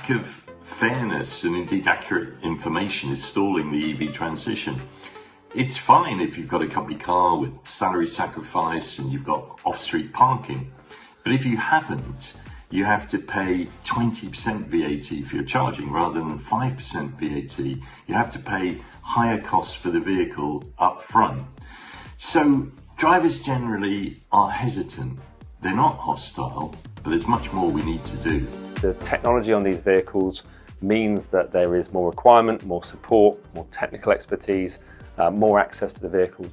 lack of fairness and indeed accurate information is stalling the EV transition. It's fine if you've got a company car with salary sacrifice and you've got off-street parking, but if you haven't, you have to pay 20% VAT for your charging rather than 5% VAT. You have to pay higher costs for the vehicle up front. So drivers generally are hesitant. They're not hostile, but there's much more we need to do. The technology on these vehicles means that there is more requirement, more support, more technical expertise, more access to the vehicles.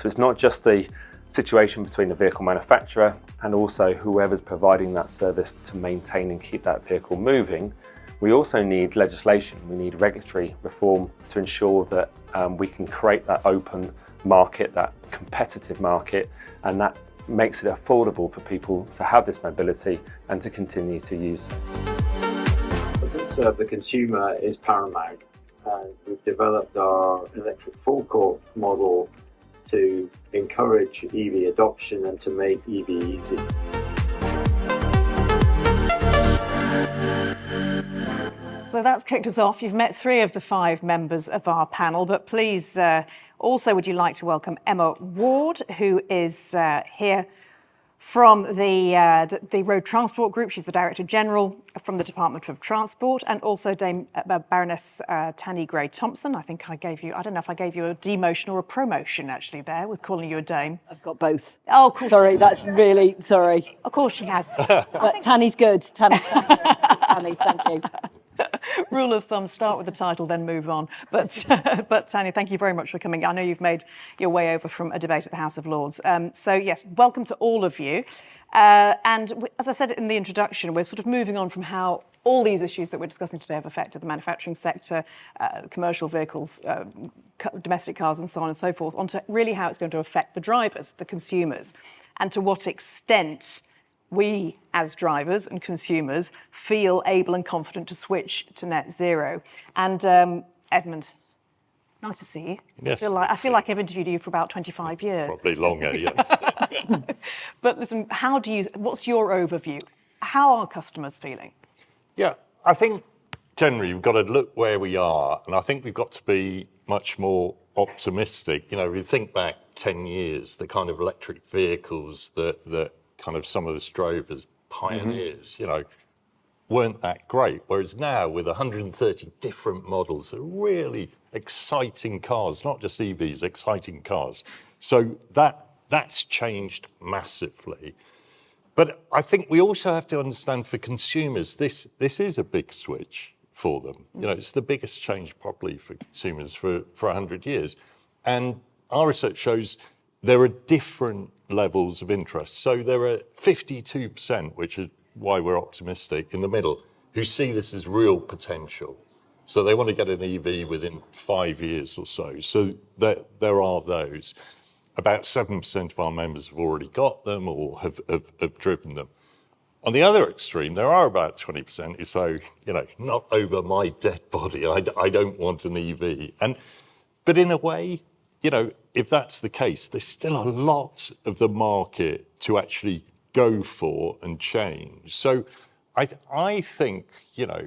So it's not just the situation between the vehicle manufacturer and also whoever's providing that service to maintain and keep that vehicle moving. We also need legislation, we need regulatory reform to ensure that we can create that open market, that competitive market, and that makes it affordable for people to have this mobility and to continue to use. The consumer is paramount, and we've developed our electric forecourt model to encourage EV adoption and to make EV easy. So that's kicked us off. You've met 3 of the 5 members of our panel, but please also would you like to welcome Emma Ward, who is here from the Road Transport Group. She's the Director General from the Department of Transport, and also Dame Baroness Tanni Grey-Thompson. I don't know if I gave you a demotion or a promotion actually there with calling you a dame. I've got both. Oh, of course. Sorry, that's really, sorry. Of course she has. But Tanni's good. Tanni, Tanni, thank you. Rule of thumb, start with the title, then move on. But Tanni, thank you very much for coming. I know you've made your way over from a debate at the House of Lords. So yes, welcome to all of you. And as I said in the introduction, we're sort of moving on from how all these issues that we're discussing today have affected the manufacturing sector, commercial vehicles, domestic cars and so on and so forth, onto really how it's going to affect the drivers, the consumers, and to what extent we, as drivers and consumers, feel able and confident to switch to net zero. And Edmund, nice to see you. Yes. I feel like I've interviewed you for about 25 years. Probably longer, yes. But listen, what's your overview? How are customers feeling? Yeah, I think generally you've got to look where we are, and I think we've got to be much more optimistic. You know, if you think back 10 years, the kind of electric vehicles that kind of some of us drove as pioneers, you know, weren't that great. Whereas now, with 130 different models, they're really exciting cars, not just EVs, exciting cars. So that's changed massively. But I think we also have to understand for consumers, this is a big switch for them. You know, it's the biggest change probably for consumers for 100 years. And our research shows there are different levels of interest. So there are 52%, which is why we're optimistic, in the middle, who see this as real potential. So they want to get an EV within 5 years or so. So there are those. About 7% of our members have already got them or have driven them. On the other extreme, there are about 20% who say, you know, not over my dead body, I don't want an EV. But in a way, you know, if that's the case, there's still a lot of the market to actually go for and change. So I think, you know,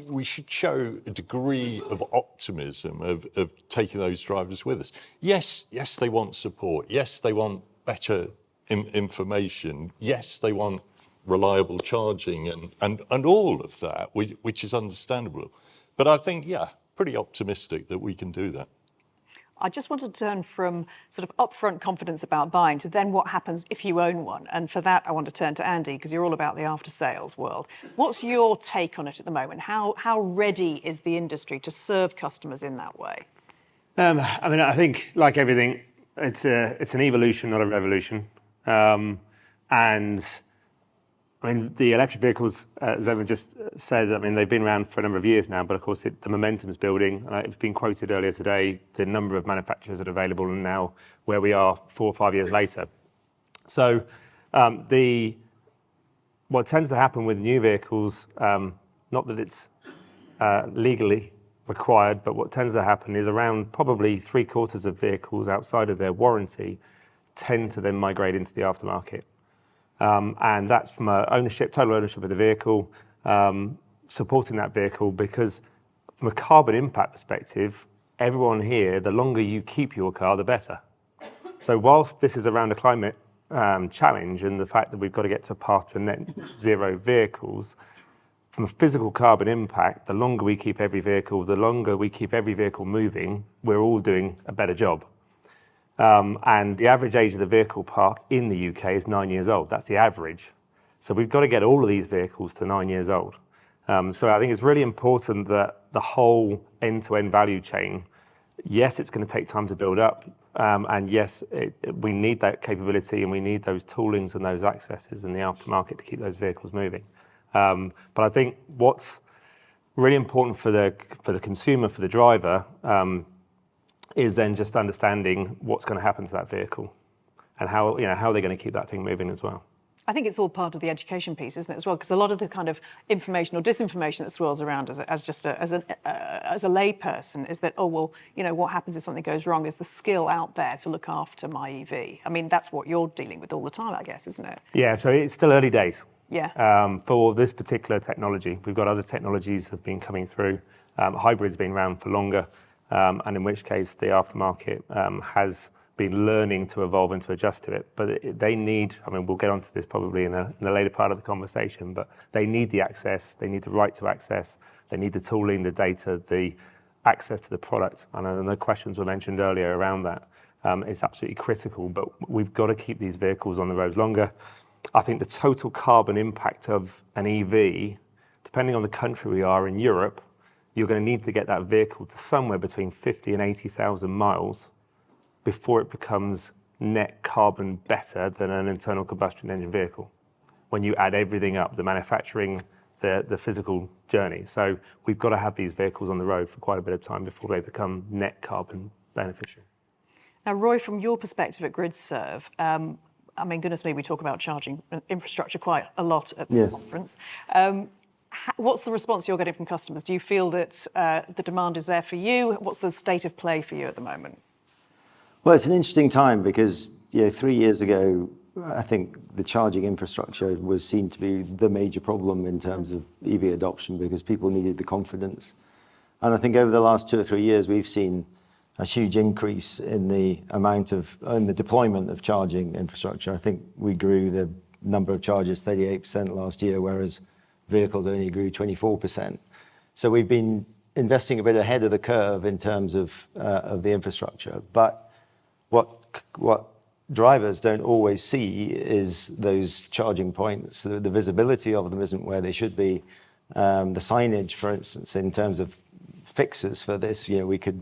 we should show a degree of optimism of taking those drivers with us. Yes, they want support. Yes, they want better information. Yes, they want reliable charging and all of that, which is understandable. But I think, yeah, pretty optimistic that we can do that. I just want to turn from sort of upfront confidence about buying to then what happens if you own one. And for that, I want to turn to Andy, because you're all about the after-sales world. What's your take on it at the moment? How ready is the industry to serve customers in that way? I mean, I think, like everything, it's an evolution, not a revolution. And I mean, the electric vehicles, as Edmund just said, I mean, they've been around for a number of years now, but of course the momentum is building. It's been quoted earlier today, the number of manufacturers that are available, and now where we are 4 or 5 years later. So what tends to happen with new vehicles, not that it's legally required, but what tends to happen is around probably 3/4 of vehicles outside of their warranty tend to then migrate into the aftermarket. And that's from total ownership of the vehicle, supporting that vehicle, because from a carbon impact perspective, everyone here, the longer you keep your car, the better. So whilst this is around a climate challenge and the fact that we've got to get to a path to net zero vehicles, from a physical carbon impact, the longer we keep every vehicle, the longer we keep every vehicle moving, we're all doing a better job. And the average age of the vehicle park in the UK is 9 years old. That's the average. So we've got to get all of these vehicles to 9 years old. So I think it's really important that the whole end-to-end value chain, yes, it's going to take time to build up. And yes, we need that capability and we need those toolings and those accesses in the aftermarket to keep those vehicles moving. But I think what's really important for the consumer, for the driver, is then just understanding what's going to happen to that vehicle and how they're going to keep that thing moving as well. I think it's all part of the education piece, isn't it, as well? Because a lot of the kind of information or disinformation that swirls around as a layperson is that, oh, well, what happens if something goes wrong? Is the skill out there to look after my EV? I mean, that's what you're dealing with all the time, I guess, isn't it? Yeah, so it's still early days. Yeah. For this particular technology. We've got other technologies that have been coming through. Hybrid's been around for longer, and in which case the aftermarket has been learning to evolve and to adjust to it. But they need, we'll get onto this probably in a later part of the conversation, but they need the access, they need the right to access, they need the tooling, the data, the access to the product. And the questions were mentioned earlier around that. It's absolutely critical, but we've got to keep these vehicles on the roads longer. I think the total carbon impact of an EV, depending on the country we are in Europe, you're going to need to get that vehicle to somewhere between 50 and 80,000 miles before it becomes net carbon better than an internal combustion engine vehicle. When you add everything up, the manufacturing, the physical journey. So we've got to have these vehicles on the road for quite a bit of time before they become net carbon beneficial. Now, Roy, from your perspective at GRIDSERVE, goodness me, we talk about charging infrastructure quite a lot at the conference. What's the response you're getting from customers? Do you feel that the demand is there for you? What's the state of play for you at the moment? Well, it's an interesting time because 3 years ago, I think the charging infrastructure was seen to be the major problem in terms of EV adoption because people needed the confidence. And I think over the last 2 or 3 years, we've seen a huge increase in the deployment of charging infrastructure. I think we grew the number of chargers 38% last year, whereas vehicles only grew 24%. So we've been investing a bit ahead of the curve in terms of the infrastructure. But what drivers don't always see is those charging points. The visibility of them isn't where they should be. The signage, for instance, in terms of fixes for this, we could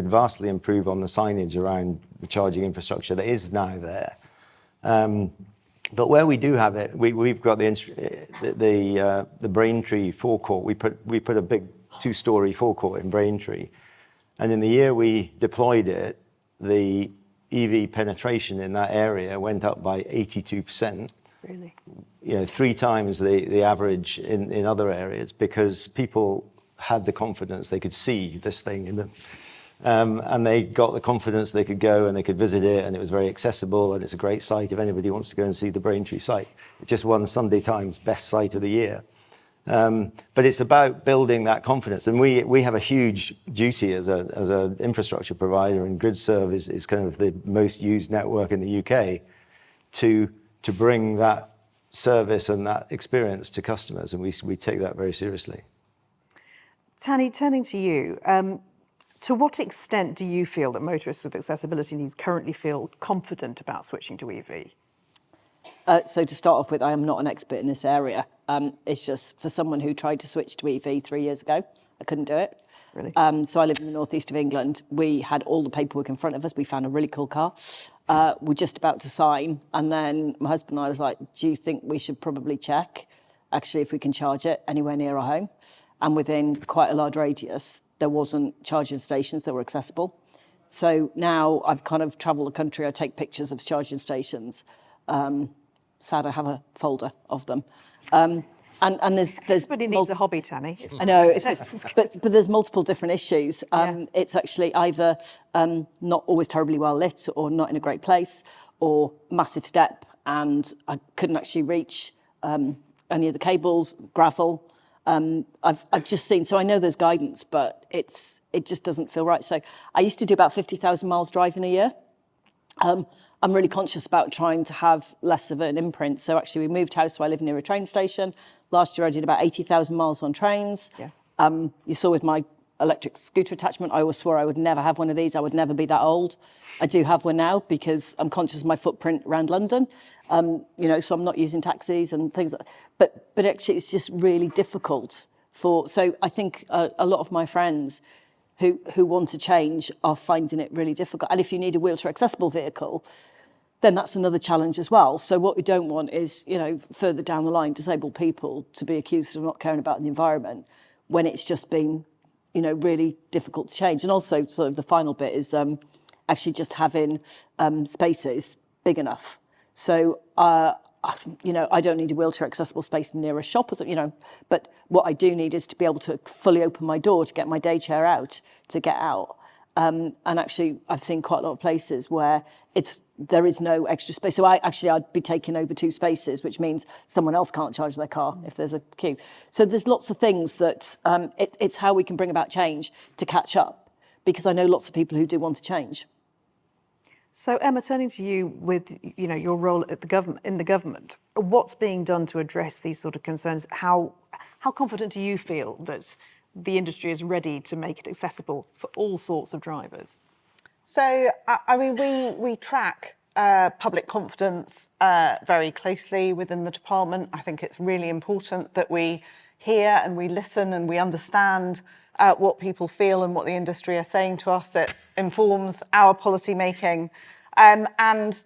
vastly improve on the signage around the charging infrastructure that is now there. But where we do have it, we've got the Braintree forecourt. We put a big 2-story forecourt in Braintree, and in the year we deployed it, the EV penetration in that area went up by 82%. Really? 3 times the average in other areas because people had the confidence they could see this thing in them. And they got the confidence they could go and they could visit it, and it was very accessible, and it's a great site if anybody wants to go and see the Braintree site. It just won Sunday Times best site of the year. But it's about building that confidence, and we have a huge duty as an infrastructure provider, and GRIDSERVE is kind of the most used network in the UK to bring that service and that experience to customers, and we take that very seriously. Tanni, turning to you, to what extent do you feel that motorists with accessibility needs currently feel confident about switching to EV? So to start off with, I am not an expert in this area. It's just for someone who tried to switch to EV 3 years ago, I couldn't do it. Really? So I live in the northeast of England. We had all the paperwork in front of us. We found a really cool car. We're just about to sign. And then my husband and I was like, do you think we should probably check, actually, if we can charge it anywhere near our home? And within quite a large radius, there wasn't charging stations that were accessible. So now I've kind of travelled the country. I take pictures of charging stations. Sad I have a folder of them. And there's everybody needs a hobby, Tanni. I know, but there's multiple different issues. It's actually either not always terribly well lit, or not in a great place, or massive step, and I couldn't actually reach any of the cables, gravel. I've just seen, so I know there's guidance, but it just doesn't feel right. So I used to do about 50,000 miles driving a year. I'm really conscious about trying to have less of an imprint. So actually we moved house, so I live near a train station. Last year I did about 80,000 miles on trains. Yeah. You saw with my electric scooter attachment, I always swore I would never have one of these. I would never be that old. I do have one now because I'm conscious of my footprint around London. So I'm not using taxis and things like that. But actually it's just really difficult so I think a lot of my friends who want to change are finding it really difficult. And if you need a wheelchair accessible vehicle, then that's another challenge as well. So what we don't want is, further down the line, disabled people to be accused of not caring about the environment when it's just been, really difficult to change. And also sort of the final bit is actually just having spaces big enough. So, I don't need a wheelchair accessible space near a shop, but what I do need is to be able to fully open my door to get my day chair out, to get out. And actually, I've seen quite a lot of places where there is no extra space. So I'd be taking over 2 spaces, which means someone else can't charge their car if there's a queue. So there's lots of things that it's how we can bring about change to catch up, because I know lots of people who do want to change. So Emma, turning to you with your role at in the government, what's being done to address these sort of concerns? How confident do you feel that the industry is ready to make it accessible for all sorts of drivers? So, we track public confidence very closely within the department. I think it's really important that we hear and we listen and we understand what people feel and what the industry are saying to us. It informs our policy making, and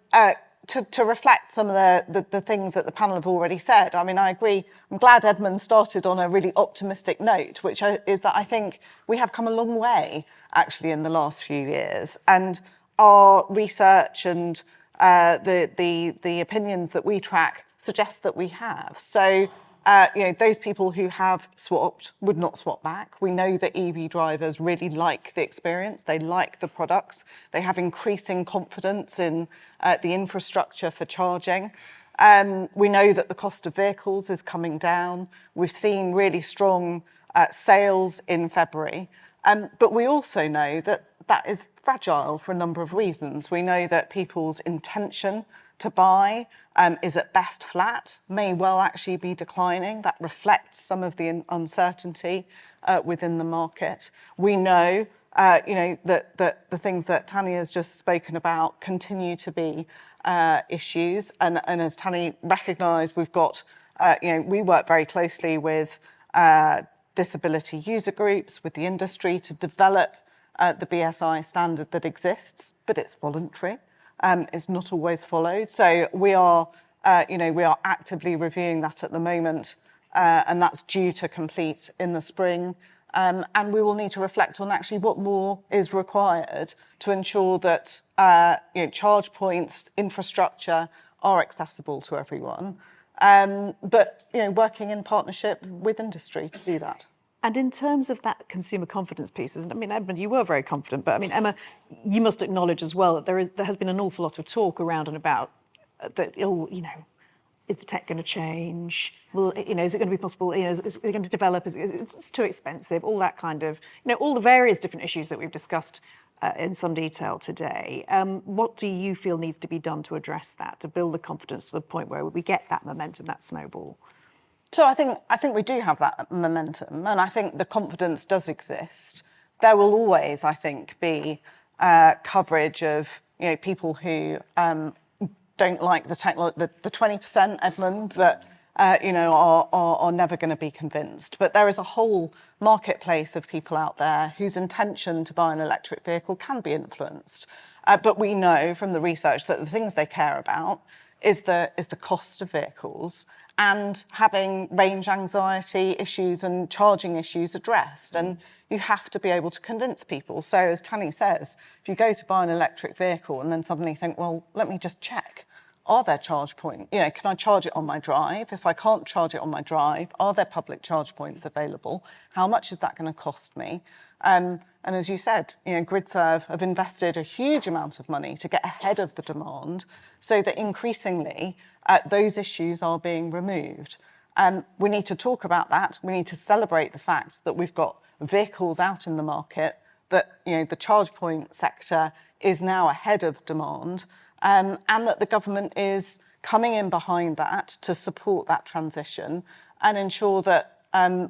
to reflect some of the things that the panel have already said. I agree. I'm glad Edmund started on a really optimistic note, which is that I think we have come a long way actually in the last few years, and our research and the opinions that we track suggest that we have. So, those people who have swapped would not swap back. We know that EV drivers really like the experience. They like the products. They have increasing confidence in the infrastructure for charging. We know that the cost of vehicles is coming down. We've seen really strong sales in February. But we also know that that is fragile for a number of reasons. We know that people's intention to buy is at best flat, may well actually be declining. That reflects some of the uncertainty within the market. We know, that the things that Tanni has just spoken about continue to be issues. And as Tanni recognised, we've got, we work very closely with disability user groups, with the industry to develop the BSI standard that exists, but it's voluntary. It's not always followed. So we are actively reviewing that at the moment, and that's due to complete in the spring. And we will need to reflect on actually what more is required to ensure that charge points, infrastructure are accessible to everyone. But working in partnership with industry to do that. And in terms of that consumer confidence piece, Edmund, you were very confident, but Emma, you must acknowledge as well that there has been an awful lot of talk around and about that. Is the tech going to change? Well, is it going to be possible? Is it going to develop? It's too expensive? All that kind of, all the various different issues that we've discussed in some detail today. What do you feel needs to be done to address that, to build the confidence to the point where we get that momentum, that snowball? So I think we do have that momentum, and I think the confidence does exist. There will always, I think, be coverage of people who don't like the technology, the 20%, Edmund, that are never going to be convinced. But there is a whole marketplace of people out there whose intention to buy an electric vehicle can be influenced. But we know from the research that the things they care about is the cost of vehicles and having range anxiety issues and charging issues addressed. And you have to be able to convince people. So as Tanni says, if you go to buy an electric vehicle and then suddenly think, well, let me just check, are there charge points? Can I charge it on my drive? If I can't charge it on my drive, are there public charge points available? How much is that going to cost me? And as you said, GRIDSERVE have invested a huge amount of money to get ahead of the demand so that increasingly those issues are being removed. We need to talk about that. We need to celebrate the fact that we've got vehicles out in the market, that the charge point sector is now ahead of demand, and that the government is coming in behind that to support that transition and ensure that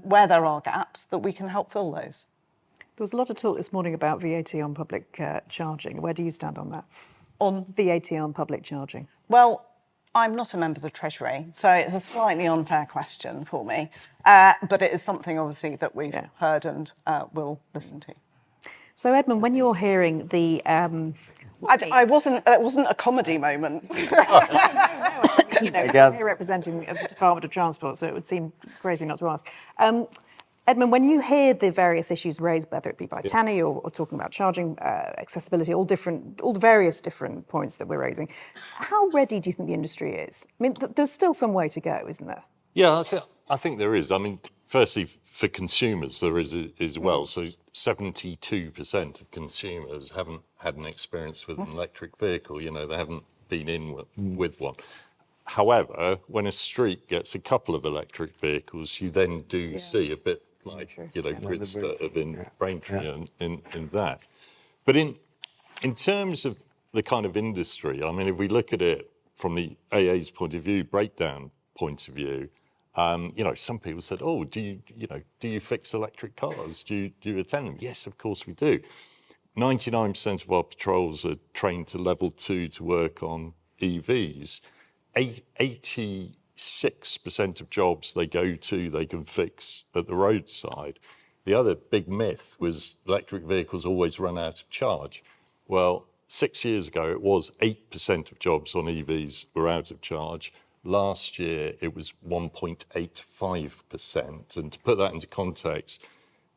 where there are gaps, that we can help fill those. There was a lot of talk this morning about VAT on public charging. Where do you stand on that? On VAT on public charging? Well, I'm not a member of the Treasury, so it's a slightly unfair question for me. But it is something, obviously, that we've heard and will listen to. So, Edmund, when you're hearing the... It wasn't a comedy moment. You're representing the Department of Transport, so it would seem crazy not to ask. Edmund, when you hear the various issues raised, whether it be by Tanni or talking about charging, accessibility, all the various different points that we're raising, how ready do you think the industry is? I mean, there's still some way to go, isn't there? Yeah, I think there is. I mean, firstly, for consumers, there is as well. So 72% of consumers haven't had an experience with an electric vehicle. They haven't been in with one. However, when a street gets a couple of electric vehicles, you then do see a bit like, GRIDSERVE in Braintree in that. But in terms of the kind of industry, I mean, if we look at it from the AA's point of view, breakdown point of view, some people said, "Oh, do you fix electric cars? Do you attend them?" Yes, of course we do. 99% of our patrols are trained to level 2 to work on EVs. 86% of jobs they go to, they can fix at the roadside. The other big myth was electric vehicles always run out of charge. Well, 6 years ago, it was 8% of jobs on EVs were out of charge. Last year, it was 1.85%. And to put that into context,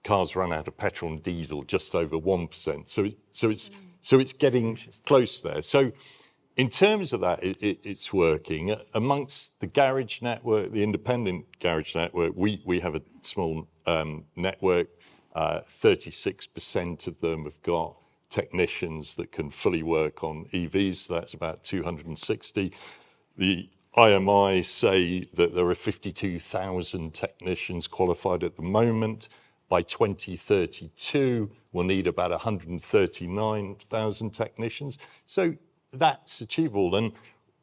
cars run out of petrol and diesel just over 1%. So it's getting close there. So in terms of that, it's working. Amongst the garage network, the independent garage network, we have a small network. 36% of them have got technicians that can fully work on EVs. So that's about 260. The IMI say that there are 52,000 technicians qualified at the moment. By 2032, we'll need about 139,000 technicians. So that's achievable. And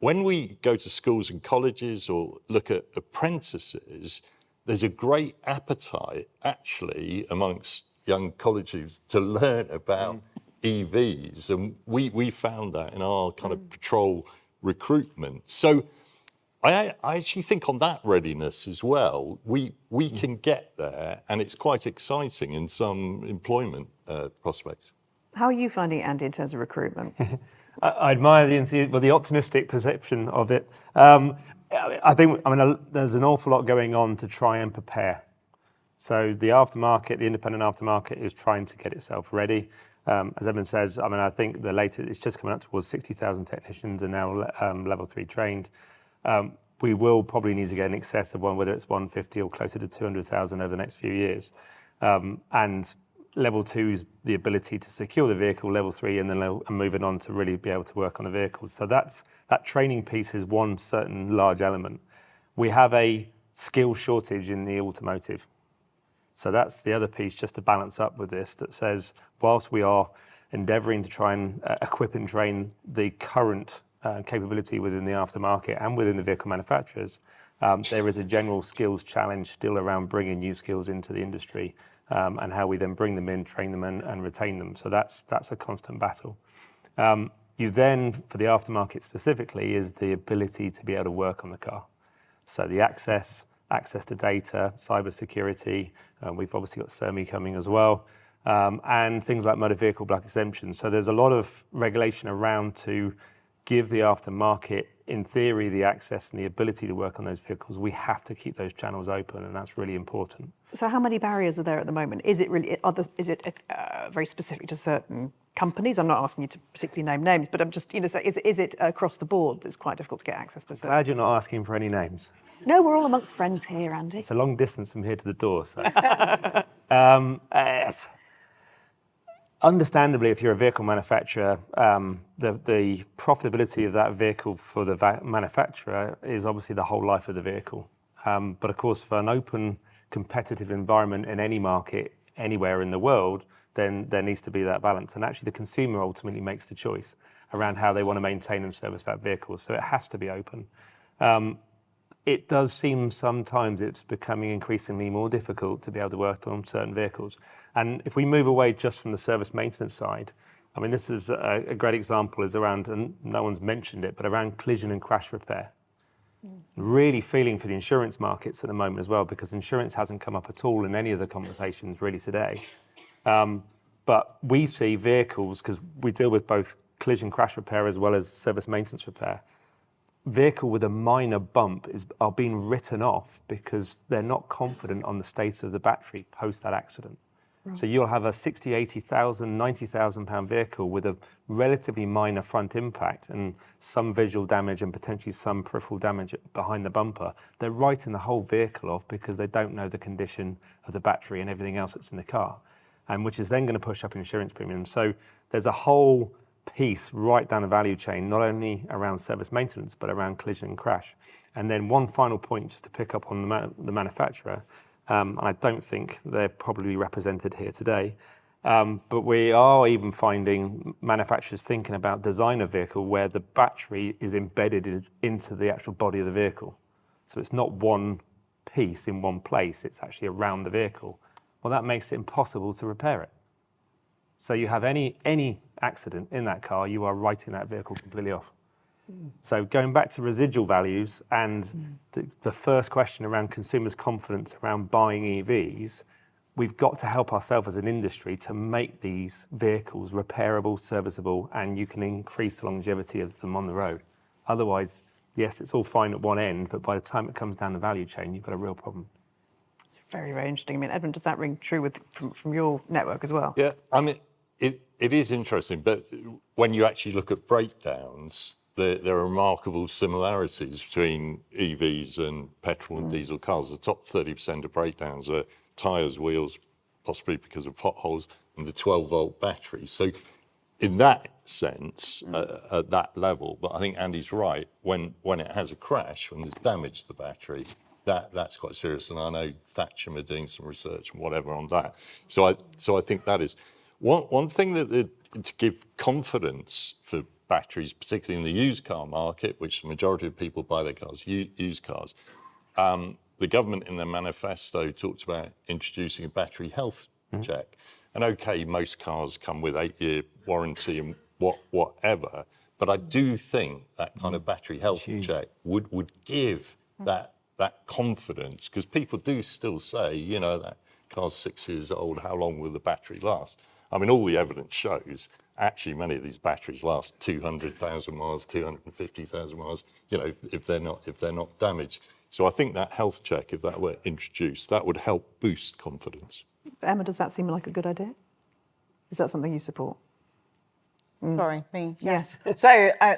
when we go to schools and colleges or look at apprentices, there's a great appetite actually amongst young colleges to learn about EVs. And we found that in our kind of patrol recruitment. So I actually think on that readiness as well, we can get there, and it's quite exciting in some employment prospects. How are you finding it, Andy, in terms of recruitment? I admire the optimistic perception of it. There's an awful lot going on to try and prepare. So the aftermarket, the independent aftermarket, is trying to get itself ready. As Edmund says, I think the latest, it's just coming up towards 60,000 technicians are now level 3 trained. We will probably need to get in excess of whether it's 150 or closer to 200,000 over the next few years. And level 2 is the ability to secure the vehicle, level 3, and then moving on to really be able to work on the vehicles. So that training piece is one certain large element. We have a skill shortage in the automotive. So that's the other piece just to balance up with this that says, whilst we are endeavouring to try and equip and train the current capability within the aftermarket and within the vehicle manufacturers, there is a general skills challenge still around bringing new skills into the industry and how we then bring them in, train them and retain them. So that's a constant battle. You then, for the aftermarket specifically, is the ability to be able to work on the car. So the access to data, cyber security, we've obviously got SMMT coming as well, and things like motor vehicle black exemption. So there's a lot of regulation around to give the aftermarket, in theory, the access and the ability to work on those vehicles. We have to keep those channels open, and that's really important. So how many barriers are there at the moment? Is it really, is it very specific to certain companies? I'm not asking you to particularly name names, but I'm just, so is it across the board that's quite difficult to get access to certain? Glad you're not asking for any names. No, we're all amongst friends here, Andy. It's a long distance from here to the door, so. Understandably, if you're a vehicle manufacturer, the profitability of that vehicle for the manufacturer is obviously the whole life of the vehicle. But of course, for an open, competitive environment in any market, anywhere in the world, then there needs to be that balance. And actually, the consumer ultimately makes the choice around how they want to maintain and service that vehicle. So it has to be open. It does seem sometimes it's becoming increasingly more difficult to be able to work on certain vehicles. And if we move away just from the service maintenance side, I mean, this is a great example is around, and no one's mentioned it, but around collision and crash repair. Really feeling for the insurance markets at the moment as well, because insurance hasn't come up at all in any of the conversations really today. But we see vehicles, because we deal with both collision crash repair as well as service maintenance repair. Vehicle with a minor bump are being written off because they're not confident on the state of the battery post that accident. Right. So you'll have a 60, 80,000, 90,000 pound vehicle with a relatively minor front impact and some visual damage and potentially some peripheral damage behind the bumper. They're writing the whole vehicle off because they don't know the condition of the battery and everything else that's in the car, and which is then going to push up insurance premiums. So there's a whole piece right down the value chain, not only around service maintenance, but around collision and crash. And then one final point, just to pick up on the manufacturer, I don't think they're probably represented here today, but we are even finding manufacturers thinking about design a vehicle where the battery is embedded into the actual body of the vehicle. So it's not one piece in one place, it's actually around the vehicle. Well, that makes it impossible to repair it. So you have any accident in that car, you are writing that vehicle completely off. So going back to residual values and the first question around consumers' confidence around buying EVs, we've got to help ourselves as an industry to make these vehicles repairable, serviceable, and you can increase the longevity of them on the road. Otherwise, yes, it's all fine at one end, but by the time it comes down the value chain, you've got a real problem. Very, very interesting. I mean, Edmund, does that ring true from your network as well? Yeah, I mean, it is interesting, but when you actually look at breakdowns, there are remarkable similarities between EVs and petrol and diesel cars. The top 30% of breakdowns are tyres, wheels, possibly because of potholes, and the 12-volt battery. So in that sense, at that level, but I think Andy's right, when it has a crash, when there's damage to the battery, that's quite serious. And I know Thatcham are doing some research and whatever on that. So I think that is one thing that to give confidence for batteries, particularly in the used car market, which the majority of people buy their cars, used cars. The government in their manifesto talked about introducing a battery health check. And okay, most cars come with 8-year warranty and whatever, but I do think that kind of battery health check would give that confidence, because people do still say, you know, that car's 6 years old, how long will the battery last? I mean, all the evidence shows actually many of these batteries last 200,000 miles, 250,000 miles, you know, if they're not damaged. So I think that health check, if that were introduced, that would help boost confidence. Emma, does that seem like a good idea? Is that something you support? Sorry, me. Yes. So, I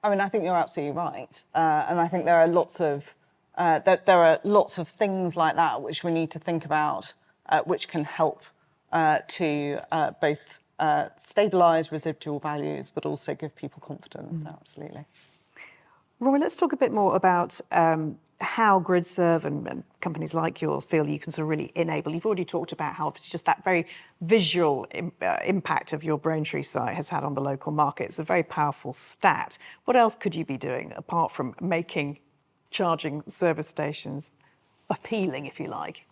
mean, I think you're absolutely right, and I think there are lots of things like that which we need to think about, which can help to both stabilise residual values, but also give people confidence. Absolutely. Rory, let's talk a bit more about how GRIDSERVE and companies like yours feel you can sort of really enable. You've already talked about how it's just that very visual impact of your Braintree site has had on the local market. It's a very powerful stat. What else could you be doing apart from making charging service stations appealing, if you like?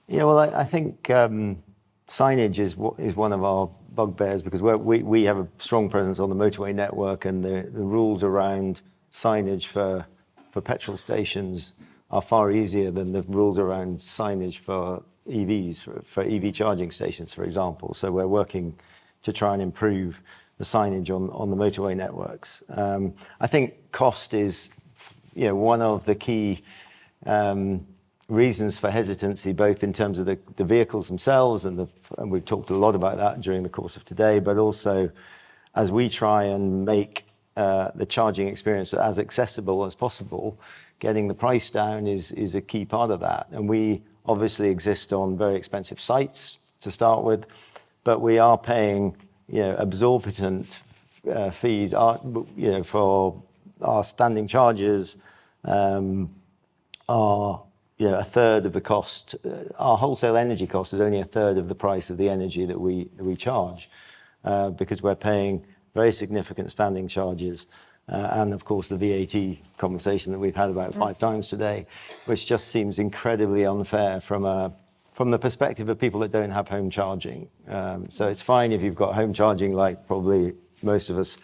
Yeah, well, I think signage is one of our bugbears, because we have a strong presence on the motorway network, and the rules around signage for petrol stations are far easier than the rules around signage for EVs, for EV charging stations, for example. So we're working to try and improve the signage on the motorway networks. I think cost is, one of the key reasons for hesitancy, both in terms of the vehicles themselves, and we've talked a lot about that during the course of today, but also as we try and make the charging experience as accessible as possible, getting the price down is a key part of that. And we obviously exist on very expensive sites to start with, but we are paying exorbitant fees for our standing charges, are a third of the cost. Our wholesale energy cost is only a third of the price of the energy that we charge, because we're paying very significant standing charges, and of course the VAT conversation that we've had about 5 times today, which just seems incredibly unfair from the perspective of people that don't have home charging. So it's fine if you've got home charging, like probably most of us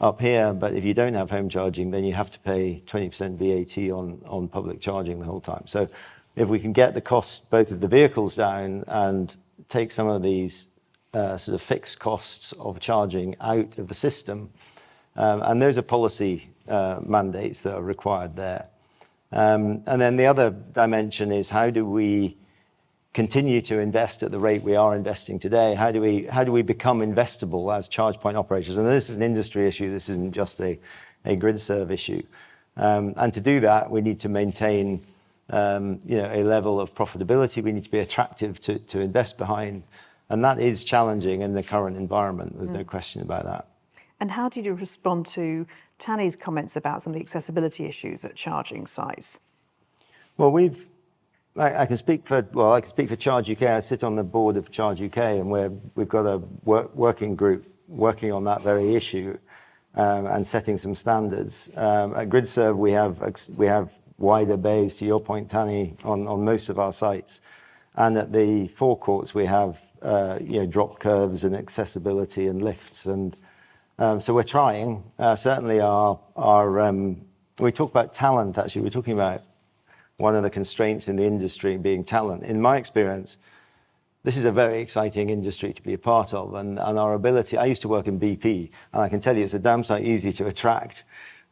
up here, but if you don't have home charging, then you have to pay 20% VAT on public charging the whole time. So if we can get the cost both of the vehicles down and take some of these sort of fixed costs of charging out of the system, and those are policy mandates that are required there. And then the other dimension is, how do we continue to invest at the rate we are investing today? How do we become investable as charge point operators? And this is an industry issue. This isn't just a GRIDSERVE issue. And to do that, we need to maintain a level of profitability. We need to be attractive to invest behind, and that is challenging in the current environment. There's no question about that. And how did you respond to Tanni's comments about some of the accessibility issues at charging sites? Well, I can speak for Charge UK. I sit on the board of Charge UK, and we've got a working group working on that very issue and setting some standards. At GRIDSERVE, we have wider bays, to your point, Tanni, on most of our sites, and at the forecourts we have drop curves and accessibility and lifts, and so we're trying. Certainly, we talk about talent. Actually, we're talking about one of the constraints in the industry being talent. In my experience, this is a very exciting industry to be a part of, and our ability. I used to work in BP, and I can tell you it's a damn sight easy to attract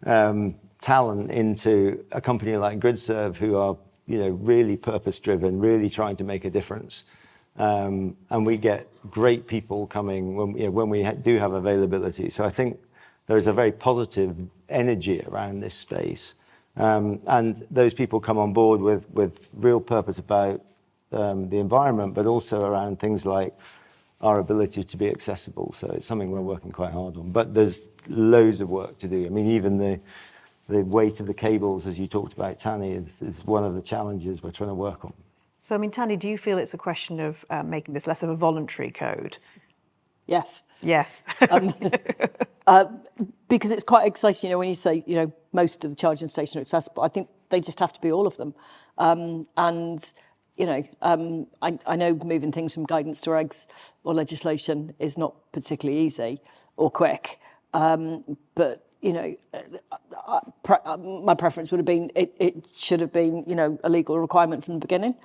talent into a company like GRIDSERVE, who are really purpose-driven, really trying to make a difference. And we get great people coming when we do have availability. So I think there is a very positive energy around this space. And those people come on board with real purpose about the environment, but also around things like our ability to be accessible. So it's something we're working quite hard on. But there's loads of work to do. I mean, even the weight of the cables, as you talked about, Tanni, is one of the challenges we're trying to work on. So, I mean, Tanni, do you feel it's a question of making this less of a voluntary code? Yes. Yes. Because it's quite exciting, when you say, most of the charging stations are accessible. I think they just have to be all of them. And, I know moving things from guidance to regs or legislation is not particularly easy or quick. But, my preference would have been, it should have been, a legal requirement from the beginning,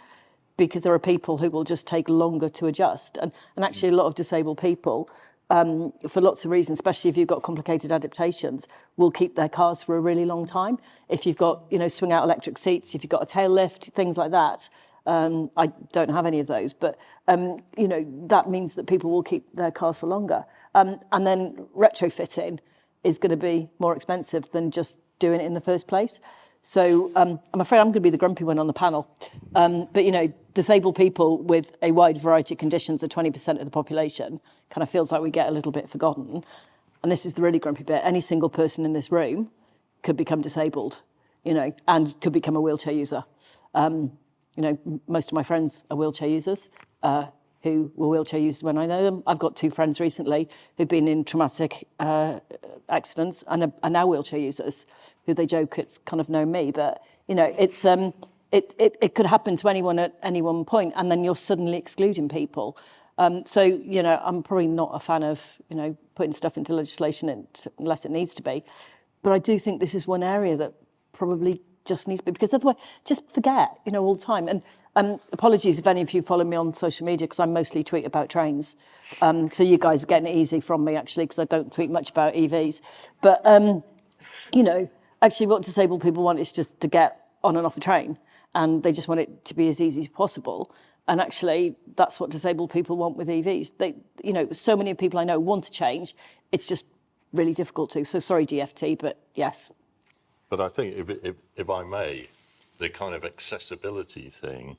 because there are people who will just take longer to adjust. And actually a lot of disabled people, for lots of reasons, especially if you've got complicated adaptations, will keep their cars for a really long time. If you've got, swing out electric seats, if you've got a tail lift, things like that. I don't have any of those, but, that means that people will keep their cars for longer. And then retrofitting is going to be more expensive than just doing it in the first place. So I'm afraid I'm going to be the grumpy one on the panel. But, disabled people with a wide variety of conditions are 20% of the population. Kind of feels like we get a little bit forgotten. And this is the really grumpy bit. Any single person in this room could become disabled, and could become a wheelchair user. Most of my friends are wheelchair users, who were wheelchair users when I know them. I've got 2 friends recently who've been in traumatic accidents and are now wheelchair users, who they joke it's kind of know me, but it's it could happen to anyone at any one point, and then you're suddenly excluding people. So I'm probably not a fan of putting stuff into legislation unless it needs to be, but I do think this is one area that probably just needs to be, because otherwise just forget all the time. And apologies if any of you follow me on social media, because I mostly tweet about trains. So you guys are getting it easy from me, actually, because I don't tweet much about EVs. But, actually what disabled people want is just to get on and off the train. And they just want it to be as easy as possible. And actually, that's what disabled people want with EVs. They, so many people I know want to change. It's just really difficult to. So sorry, DFT, but yes. But I think, if I may, the kind of accessibility thing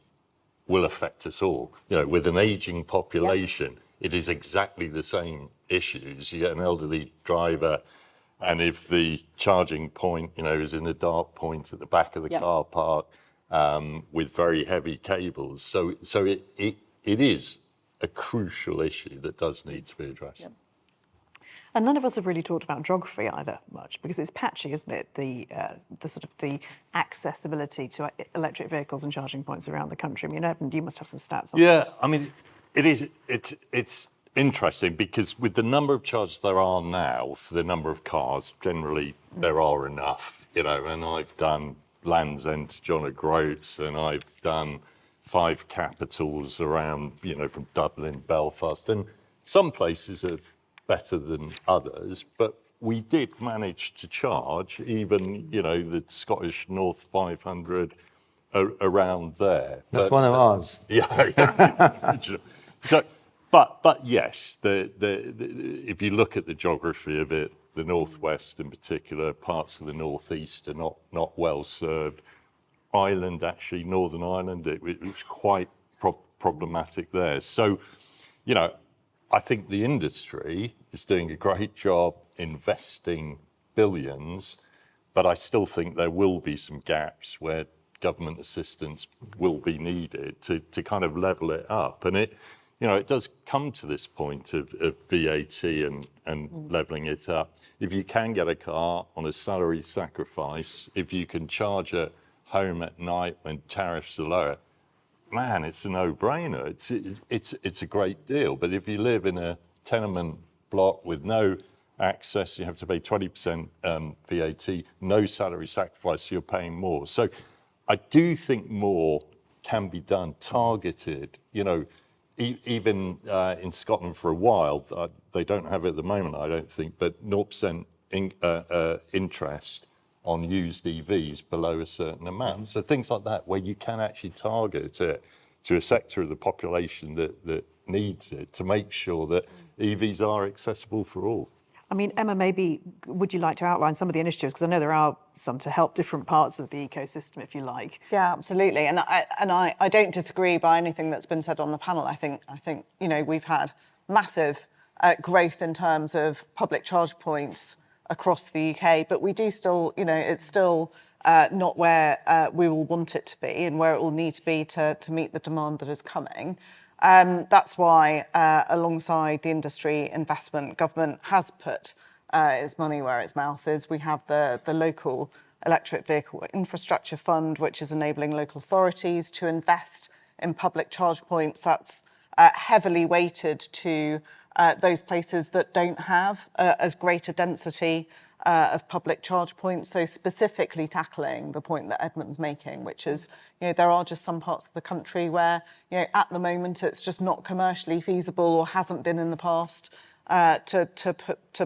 will affect us all. With an ageing population, it is exactly the same issues. You get an elderly driver, and if the charging point, is in a dark point at the back of the car park, with very heavy cables. So it is a crucial issue that does need to be addressed. Yep. And none of us have really talked about geography either much, because it's patchy, isn't it? The sort of the accessibility to electric vehicles and charging points around the country. I mean, Edmund, you must have some stats on Yeah, this. I mean, it's interesting because with the number of chargers there are now for the number of cars, generally there are enough, you know, and I've done Land's End to John O'Groats, and I've done 5 capitals around, you know, from Dublin, Belfast, and some places are better than others, but we did manage to charge even, you know, the Scottish North 500 around there. That's one of ours. Yeah. So, but yes, if you look at the geography of it, the northwest in particular, parts of the northeast are not well served. Ireland, actually, Northern Ireland, it was quite problematic there. So, you know, I think the industry is doing a great job investing billions, but I still think there will be some gaps where government assistance will be needed to kind of level it up. And it, you know, it does come to this point of VAT and leveling it up. If you can get a car on a salary sacrifice, if you can charge at home at night when tariffs are lower, man, it's a no-brainer. It's a great deal. But if you live in a tenement block with no access, you have to pay 20% VAT, no salary sacrifice, so you're paying more. So I do think more can be done, targeted. You know, even in Scotland for a while, they don't have it at the moment, I don't think, but 0% interest on used EVs below a certain amount. So things like that, where you can actually target it to a sector of the population that needs it, to make sure that EVs are accessible for all. I mean, Emma, maybe would you like to outline some of the initiatives? Because I know there are some to help different parts of the ecosystem, if you like. Yeah, absolutely. And I don't disagree by anything that's been said on the panel. I think you know, we've had massive growth in terms of public charge points across the UK, but we do still, you know, it's still not where we will want it to be and where it will need to be to meet the demand that is coming. That's why, alongside the industry investment, government has put its money where its mouth is. We have the local electric vehicle infrastructure fund, which is enabling local authorities to invest in public charge points. That's heavily weighted to those places that don't have as great a density of public charge points. So specifically tackling the point that Edmund's making, which is, you know, there are just some parts of the country where, you know, at the moment it's just not commercially feasible or hasn't been in the past to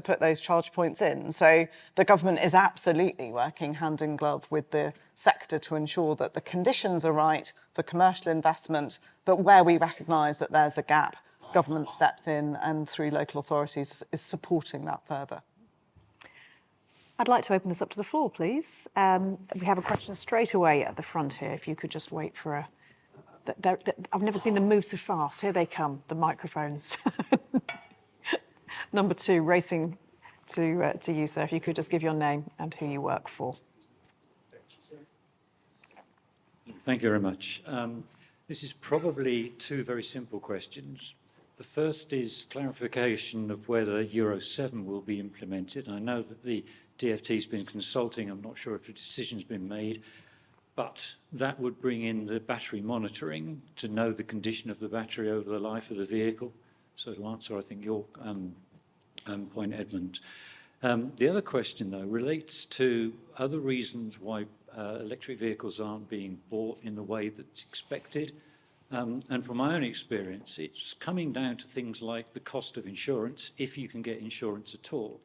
put those charge points in. So the government is absolutely working hand in glove with the sector to ensure that the conditions are right for commercial investment, but where we recognise that there's a gap, government steps in and through local authorities is supporting that further. I'd like to open this up to the floor, please. We have a question straight away at the front here. If you could just wait for a... I've never seen them move so fast. Here they come, the microphones. Number 2, racing to you, sir. If you could just give your name and who you work for. Thank you very much. This is probably 2 very simple questions. The first is clarification of whether Euro 7 will be implemented. I know that the DFT's been consulting. I'm not sure if a decision's been made, but that would bring in the battery monitoring to know the condition of the battery over the life of the vehicle. So to answer, I think, your point, Edmund. The other question, though, relates to other reasons why electric vehicles aren't being bought in the way that's expected. And from my own experience, it's coming down to things like the cost of insurance, if you can get insurance at all.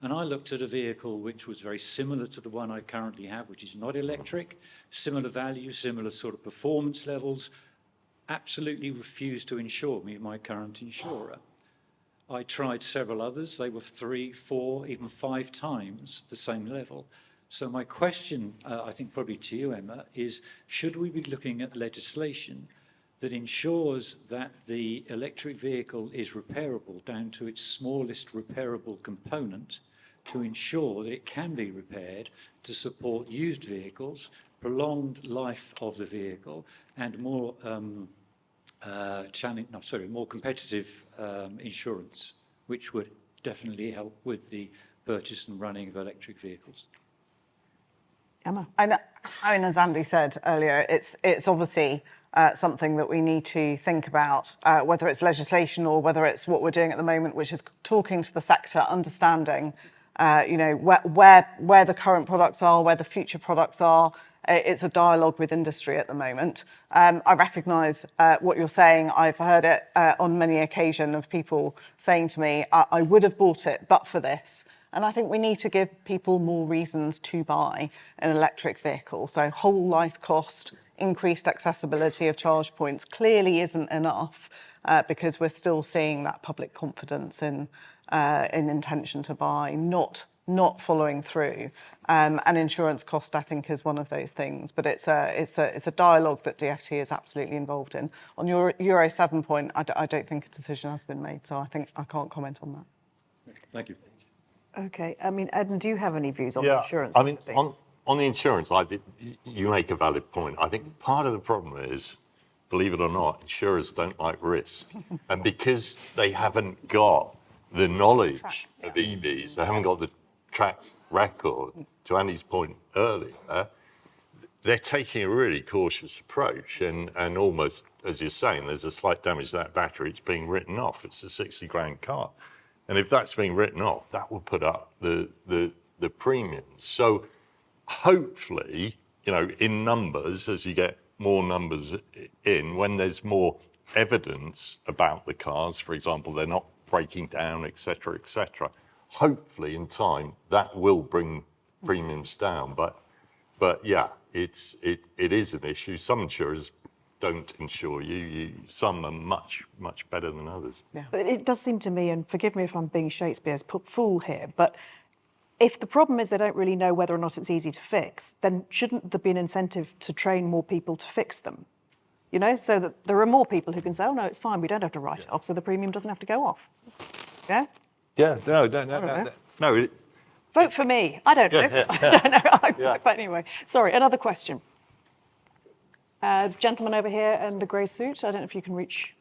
And I looked at a vehicle which was very similar to the one I currently have, which is not electric, similar value, similar sort of performance levels, absolutely refused to insure me, my current insurer. I tried several others. They were 3, 4, even 5 times the same level. So my question, I think probably to you, Emma, is should we be looking at legislation that ensures that the electric vehicle is repairable down to its smallest repairable component to ensure that it can be repaired to support used vehicles prolonged life of the vehicle and more more competitive insurance, which would definitely help with the purchase and running of electric vehicles. Emma. I mean, as Andy said earlier, it's obviously something that we need to think about, whether it's legislation or whether it's what we're doing at the moment, which is talking to the sector, understanding, where the current products are, where the future products are. It's a dialogue with industry at the moment. I recognise what you're saying. I've heard it on many occasions of people saying to me, I would have bought it but for this. And I think we need to give people more reasons to buy an electric vehicle. So whole life cost, increased accessibility of charge points clearly isn't enough because we're still seeing that public confidence in intention to buy, not following through. And insurance cost, I think, is one of those things. But it's a dialogue that DFT is absolutely involved in. On your Euro 7 point, I don't think a decision has been made, so I think I can't comment on that. Thank you. Okay. I mean, Edmund, do you have any views on the insurance? I mean, on the insurance, you make a valid point. I think part of the problem is, believe it or not, insurers don't like risk. And because they haven't got the knowledge of EVs, they haven't got the track record, to Andy's point earlier, they're taking a really cautious approach. And almost, as you're saying, there's a slight damage to that battery, it's being written off. It's a 60 grand car. And if that's being written off, that will put up the premiums. So hopefully, in numbers, as you get more numbers in, when there's more evidence about the cars, for example, they're not breaking down, et cetera, hopefully in time, that will bring premiums down. But yeah, it is an issue. Some insurers don't insure you. Some are much better than others. Yeah. But it does seem to me, and forgive me if I'm being Shakespeare's fool here, but if the problem is they don't really know whether or not it's easy to fix, then shouldn't there be an incentive to train more people to fix them? So that there are more people who can say, oh no, it's fine, we don't have to write it off, so the premium doesn't have to go off. Yeah? Yeah, no. Vote for me. I don't know. I don't know. But anyway, sorry, another question. Gentleman over here in the grey suit. I don't know if you can reach.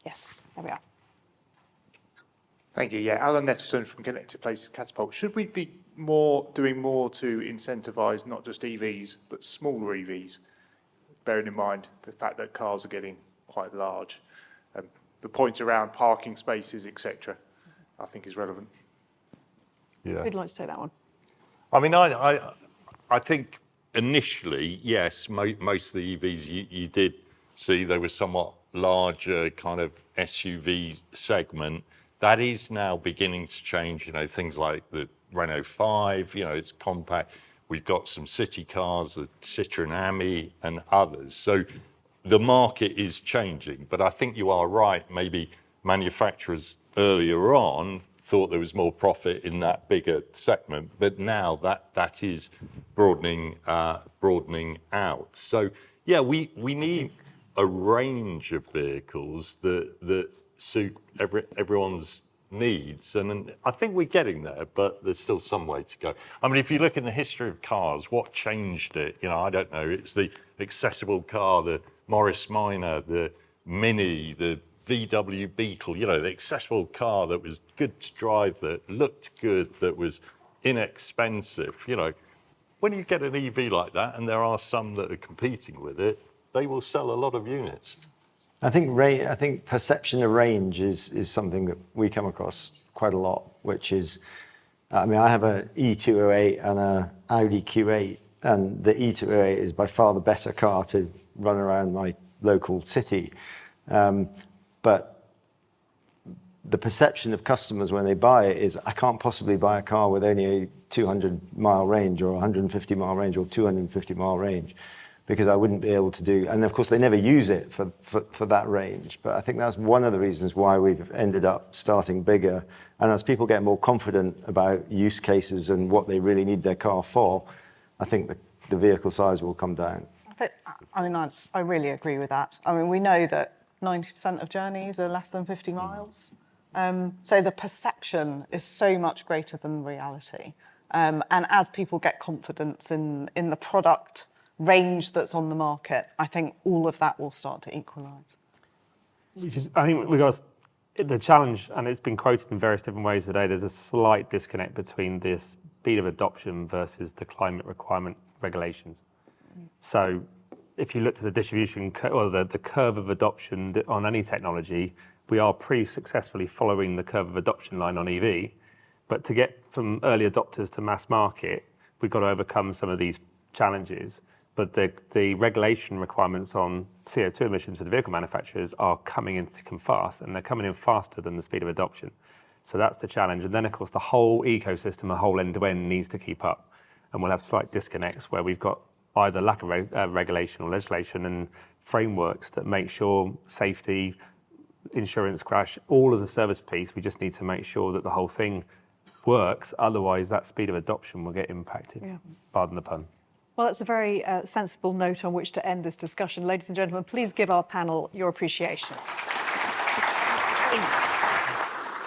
Yes, there we are. Thank you. Yeah, Alan Nettleton from Connected Places Catapult. Should we be doing more to incentivise not just EVs but smaller EVs, bearing in mind the fact that cars are getting quite large? The point around parking spaces, etc., I think is relevant. Yeah. Who'd like to take that one? I mean, I think initially, yes, most of the EVs you did see they were somewhat larger kind of SUV segment. That is now beginning to change. Things like the Renault 5. It's compact. We've got some city cars, the Citroën Ami, and others. So the market is changing. But I think you are right. Maybe manufacturers earlier on thought there was more profit in that bigger segment, but now that is broadening out. So yeah, we need a range of vehicles that suit everyone's needs, and I think we're getting there, but there's still some way to go. I mean, if you look in the history of cars, what changed it? I don't know. It's the accessible car, the Morris Minor, the Mini, the VW Beetle, the accessible car that was good to drive, that looked good, that was inexpensive. When you get an EV like that, and there are some that are competing with it, they will sell a lot of units. I think perception of range is something that we come across quite a lot, which is, I have an E208 and an Audi Q8, and the E208 is by far the better car to run around my local city. But the perception of customers when they buy it is, I can't possibly buy a car with only a 200-mile range or 150-mile range or 250-mile range, because I wouldn't be able to do. And of course, they never use it for that range. But I think that's one of the reasons why we've ended up starting bigger. And as people get more confident about use cases and what they really need their car for, I think the vehicle size will come down. I really agree with that. We know that 90% of journeys are less than 50 miles. So the perception is so much greater than reality. And as people get confidence in the product range that's on the market, I think all of that will start to equalise. I think we got the challenge, and it's been quoted in various different ways today. There's a slight disconnect between the speed of adoption versus the climate requirement regulations. So, if you look to the distribution or the curve of adoption on any technology, we are pretty successfully following the curve of adoption line on EV. But to get from early adopters to mass market, we've got to overcome some of these challenges. But the regulation requirements on CO2 emissions for the vehicle manufacturers are coming in thick and fast, and they're coming in faster than the speed of adoption. So that's the challenge. And then, of course, the whole ecosystem, the whole end-to-end needs to keep up. And we'll have slight disconnects where we've got either lack of regulation or legislation and frameworks that make sure safety, insurance, crash, all of the service piece, we just need to make sure that the whole thing works. Otherwise, that speed of adoption will get impacted. Yeah. Pardon the pun. Well, that's a very sensible note on which to end this discussion. Ladies and gentlemen, please give our panel your appreciation.